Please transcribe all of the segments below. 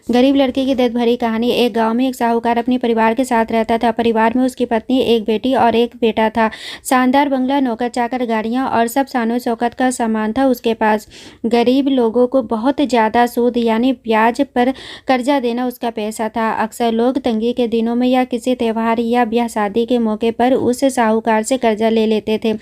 गरीब लड़के की दर्द भरी कहानी। एक गांव में एक साहूकार अपने परिवार के साथ रहता था। परिवार में उसकी पत्नी, एक बेटी और एक बेटा था। शानदार बंगला, नौकर चाकर, गाड़ियां और सब शानो शौकत का सामान था उसके पास। गरीब लोगों को बहुत ज्यादा सूद यानी ब्याज पर कर्जा देना उसका पैसा था। अक्सर लोग तंगी के दिनों में या किसी त्योहार या ब्याह शादी के मौके पर उस साहूकार से कर्जा ले लेते थे।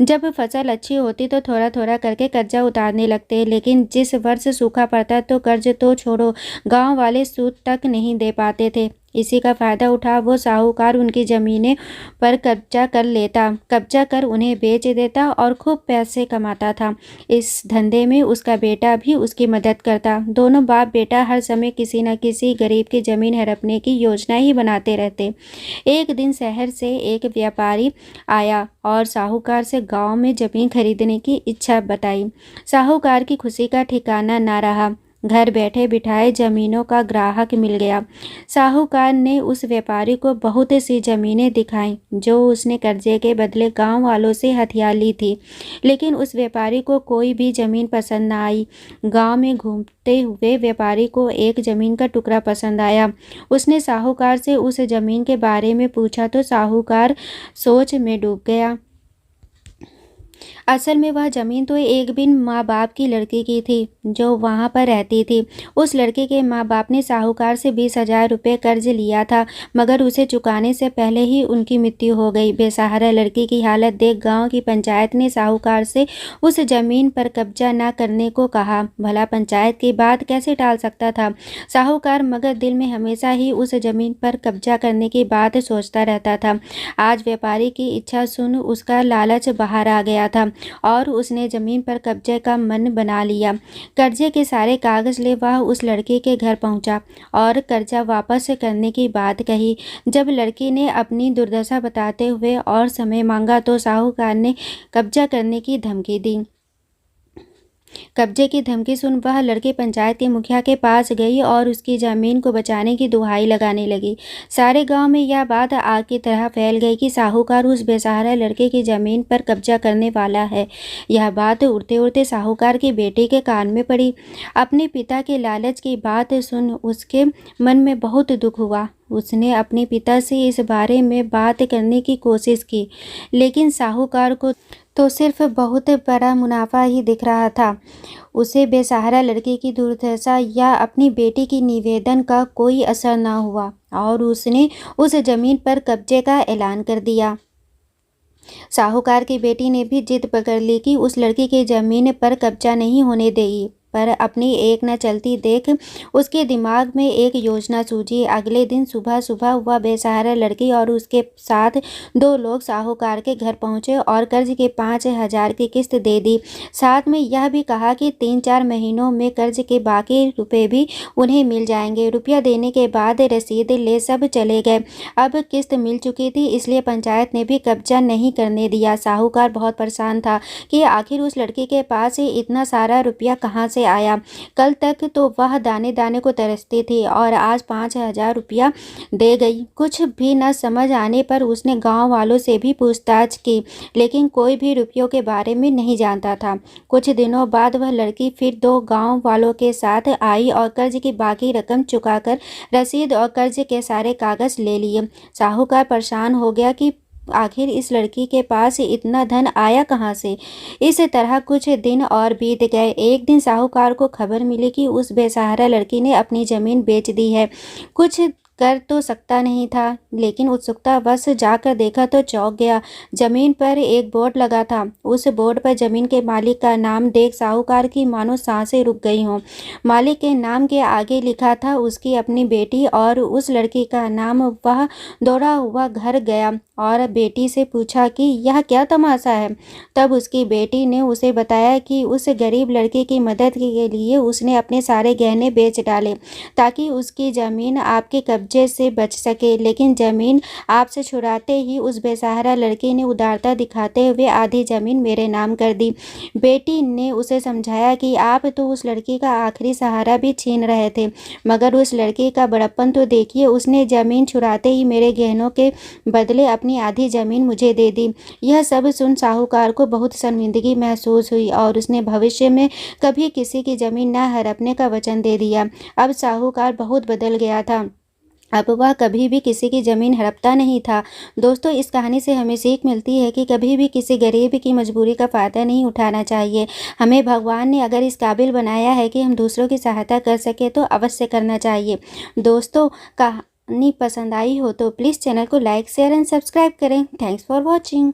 जब फसल अच्छी होती तो थोड़ा थोड़ा करके कर्जा उतारने लगते, लेकिन जिस वर्ष सूखा पड़ता तो कर्ज तो छोड़ो, गांव वाले सूद तक नहीं दे पाते थे। इसी का फायदा उठा वो साहूकार उनकी जमीनें पर कब्जा कर उन्हें बेच देता और खूब पैसे कमाता था। इस धंधे में उसका बेटा भी उसकी मदद करता। दोनों बाप बेटा हर समय किसी न किसी गरीब की जमीन हड़पने की योजना ही बनाते रहते। एक दिन शहर से एक व्यापारी आया और साहूकार से गांव में जमीन खरीदने की इच्छा बताई। साहूकार की खुशी का ठिकाना ना रहा। घर बैठे बिठाए जमीनों का ग्राहक मिल गया। साहूकार ने उस व्यापारी को बहुत सी जमीनें दिखाई जो उसने कर्जे के बदले गांव वालों से हथिया ली थी, लेकिन उस व्यापारी को कोई भी जमीन पसंद न आई। गांव में घूमते हुए व्यापारी को एक जमीन का टुकड़ा पसंद आया। उसने साहूकार से उस जमीन के बारे में पूछा तो साहूकार सोच में डूब गया। असल में वह जमीन तो एक बिन माँ बाप की लड़की की थी जो वहाँ पर रहती थी। उस लड़के के माँ बाप ने साहूकार से 20,000 रुपये कर्ज लिया था, मगर उसे चुकाने से पहले ही उनकी मृत्यु हो गई। बेसहारा लड़की की हालत देख गांव की पंचायत ने साहूकार से उस जमीन पर कब्जा न करने को कहा। भला पंचायत की बात कैसे टाल सकता था साहूकार, मगर दिल में हमेशा ही उस जमीन पर कब्जा करने की बात सोचता रहता था। आज व्यापारी की इच्छा सुन उसका लालच बाहर आ गया था और उसने जमीन पर कब्जे का मन बना लिया। कर्जे के सारे कागज ले वह उस लड़के के घर पहुंचा और कर्जा वापस करने की बात कही। जब लड़की ने अपनी दुर्दशा बताते हुए और समय मांगा तो साहूकार ने कब्जा करने की धमकी दी। कब्जे की धमकी सुन वह लड़की पंचायत के मुखिया के पास गई और उसकी जमीन को बचाने की दुहाई लगाने लगी। सारे गांव में यह बात आग की तरह फैल गई कि साहूकार उस बेसहारा लड़के की जमीन पर कब्जा करने वाला है। यह बात उड़ते उड़ते साहूकार की बेटी के कान में पड़ी। अपने पिता के लालच की बात सुन उसके मन में बहुत दुख हुआ। उसने अपने पिता से इस बारे में बात करने की कोशिश की, लेकिन साहूकार को तो सिर्फ बहुत बड़ा मुनाफा ही दिख रहा था। उसे बेसहारा लड़की की दुर्दशा या अपनी बेटी की निवेदन का कोई असर न हुआ और उसने उस जमीन पर कब्जे का ऐलान कर दिया। साहूकार की बेटी ने भी जिद पकड़ ली कि उस लड़की की जमीन पर कब्जा नहीं होने देगी, पर अपनी एक न चलती देख उसके दिमाग में एक योजना सूझी। अगले दिन सुबह सुबह वह बेसहारा लड़की और उसके साथ 2 लोग साहूकार के घर पहुंचे और कर्ज के 5,000 की किस्त दे दी। साथ में यह भी कहा कि 3-4 महीनों में कर्ज के बाकी रुपए भी उन्हें मिल जाएंगे। रुपया देने के बाद रसीद ले सब चले गए। अब किस्त मिल चुकी थी, इसलिए पंचायत ने भी कब्जा नहीं करने दिया। साहूकार बहुत परेशान था कि आखिर उस लड़की के पास इतना सारा रुपया कहाँ से आया। कल तक तो वह दाने दाने को तरसती थी और आज 5,000 रुपया दे गई। कुछ भी न समझ आने पर उसने गांव वालों से भी पूछताछ की, लेकिन कोई भी रुपयों के बारे में नहीं जानता था। कुछ दिनों बाद वह लड़की फिर 2 गांव वालों के साथ आई और कर्ज की बाकी रकम चुकाकर रसीद और कर्ज के सारे कागज ले लिए। साहूकार परेशान हो गया कि आखिर इस लड़की के पास इतना धन आया कहाँ से। इस तरह कुछ दिन और बीत गए। एक दिन साहूकार को खबर मिली कि उस बेसहारा लड़की ने अपनी जमीन बेच दी है। कुछ कर तो सकता नहीं था, लेकिन उत्सुकता बस जाकर देखा तो चौंक गया। जमीन पर एक बोर्ड लगा था। उस बोर्ड पर जमीन के मालिक का नाम देख साहूकार की मानो सांसें रुक गई हों। मालिक के नाम के आगे लिखा था उसकी अपनी बेटी और उस लड़की का नाम। वह दौड़ा हुआ घर गया और बेटी से पूछा कि यह क्या तमाशा है। तब उसकी बेटी ने उसे बताया कि उस गरीब लड़की की मदद के लिए उसने अपने सारे गहने बेच डाले ताकि उसकी जमीन आपके कब्जे कब्जे से बच सके, लेकिन जमीन आपसे छुड़ाते ही उस बेसहारा लड़के ने उदारता दिखाते हुए आधी जमीन मेरे नाम कर दी। बेटी ने उसे समझाया कि आप तो उस लड़की का आखिरी सहारा भी छीन रहे थे, मगर उस लड़के का बड़प्पन तो देखिए, उसने जमीन छुड़ाते ही मेरे गहनों के बदले अपनी आधी जमीन मुझे दे दी। यह सब सुन साहूकार को बहुत शर्मिंदगी महसूस हुई और उसने भविष्य में कभी किसी की जमीन न हड़पने का वचन दे दिया। अब साहूकार बहुत बदल गया था, अब वह कभी भी किसी की ज़मीन हड़पता नहीं था। दोस्तों, इस कहानी से हमें सीख मिलती है कि कभी भी किसी गरीब की मजबूरी का फ़ायदा नहीं उठाना चाहिए। हमें भगवान ने अगर इस काबिल बनाया है कि हम दूसरों की सहायता कर सकें तो अवश्य करना चाहिए। दोस्तों, कहानी पसंद आई हो तो प्लीज़ चैनल को लाइक, शेयर एंड सब्सक्राइब करें। Thanks for watching.